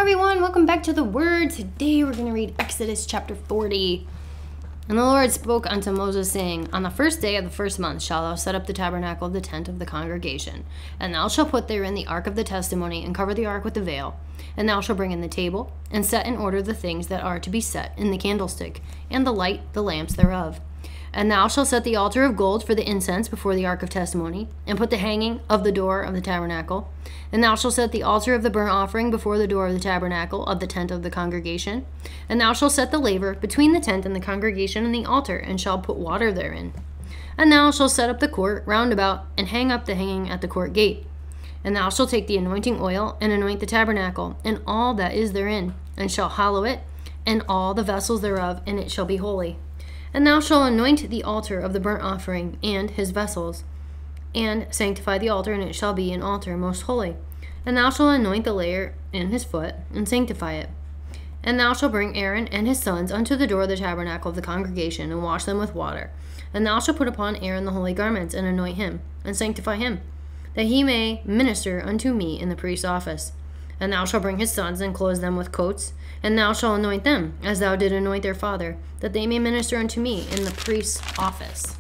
everyone, welcome back to the Word. Today we're going to read Exodus chapter 40. And the Lord spoke unto Moses, saying, On the first day of the first month shalt thou set up the tabernacle of the tent of the congregation. And thou shalt put therein the ark of the testimony, and cover the ark with the veil. And thou shalt bring in the table, and set in order the things that are to be set in the candlestick, and the light, the lamps thereof. And thou shalt set the altar of gold for the incense before the ark of testimony, and put the hanging of the door of the tabernacle. And thou shalt set the altar of the burnt offering before the door of the tabernacle of the tent of the congregation. And thou shalt set the laver between the tent and the congregation and the altar, and shalt put water therein. And thou shalt set up the court round about, and hang up the hanging at the court gate. And thou shalt take the anointing oil, and anoint the tabernacle, and all that is therein, and shalt hallow it, and all the vessels thereof, and it shall be holy. And thou shalt anoint the altar of the burnt offering, and his vessels, and sanctify the altar, and it shall be an altar most holy. And thou shalt anoint the laver and his foot, and sanctify it. And thou shalt bring Aaron and his sons unto the door of the tabernacle of the congregation, and wash them with water. And thou shalt put upon Aaron the holy garments, and anoint him, and sanctify him, that he may minister unto me in the priest's office. And thou shalt bring his sons, and clothe them with coats, and thou shalt anoint them, as thou didst anoint their father, that they may minister unto me in the priest's office.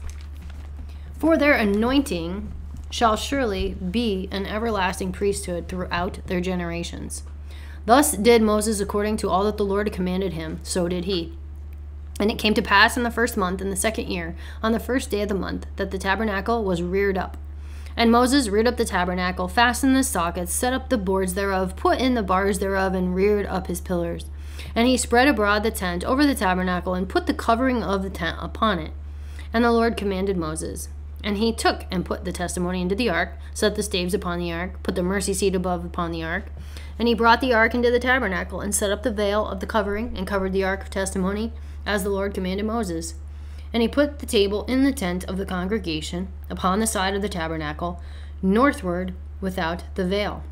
For their anointing shall surely be an everlasting priesthood throughout their generations. Thus did Moses according to all that the Lord commanded him, so did he. And it came to pass in the first month, in the second year, on the first day of the month, that the tabernacle was reared up. And Moses reared up the tabernacle, fastened the sockets, set up the boards thereof, put in the bars thereof, and reared up his pillars. And he spread abroad the tent over the tabernacle, and put the covering of the tent upon it. And the Lord commanded Moses. And he took and put the testimony into the ark, set the staves upon the ark, put the mercy seat above upon the ark. And he brought the ark into the tabernacle, and set up the veil of the covering, and covered the ark of testimony, as the Lord commanded Moses. And he put the table in the tent of the congregation, upon the side of the tabernacle, northward without the veil.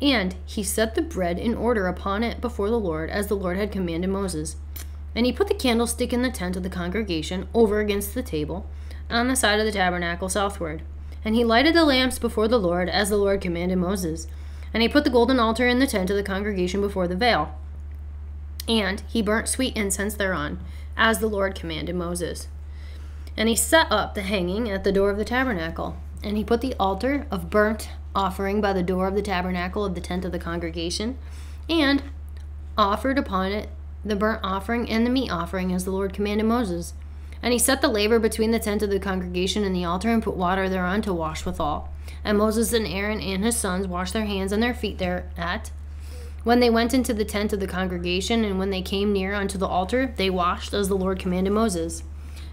And he set the bread in order upon it before the Lord, as the Lord had commanded Moses. And he put the candlestick in the tent of the congregation, over against the table, on the side of the tabernacle southward. And he lighted the lamps before the Lord, as the Lord commanded Moses. And he put the golden altar in the tent of the congregation before the veil. And he burnt sweet incense thereon, as the Lord commanded Moses. And he set up the hanging at the door of the tabernacle. And he put the altar of burnt offering by the door of the tabernacle of the tent of the congregation, and offered upon it the burnt offering and the meat offering, as the Lord commanded Moses. And he set the laver between the tent of the congregation and the altar, and put water thereon to wash withal. And Moses and Aaron and his sons washed their hands and their feet thereat. When they went into the tent of the congregation, and when they came near unto the altar, they washed, as the Lord commanded Moses.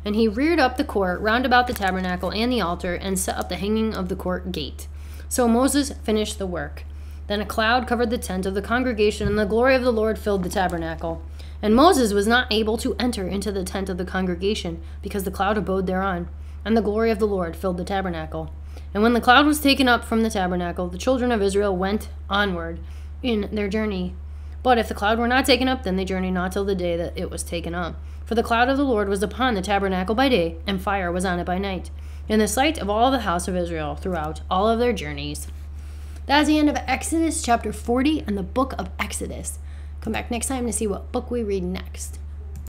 And he reared up the court round about the tabernacle and the altar, and set up the hanging of the court gate. So Moses finished the work. Then a cloud covered the tent of the congregation, and the glory of the Lord filled the tabernacle. And Moses was not able to enter into the tent of the congregation, because the cloud abode thereon, and the glory of the Lord filled the tabernacle. And when the cloud was taken up from the tabernacle, the children of Israel went onward in their journey. But if the cloud were not taken up, then they journeyed not till the day that it was taken up. For the cloud of the Lord was upon the tabernacle by day, and fire was on it by night, in the sight of all the house of Israel throughout all of their journeys. That's the end of Exodus chapter 40 and the book of Exodus. Come back next time to see what book we read next.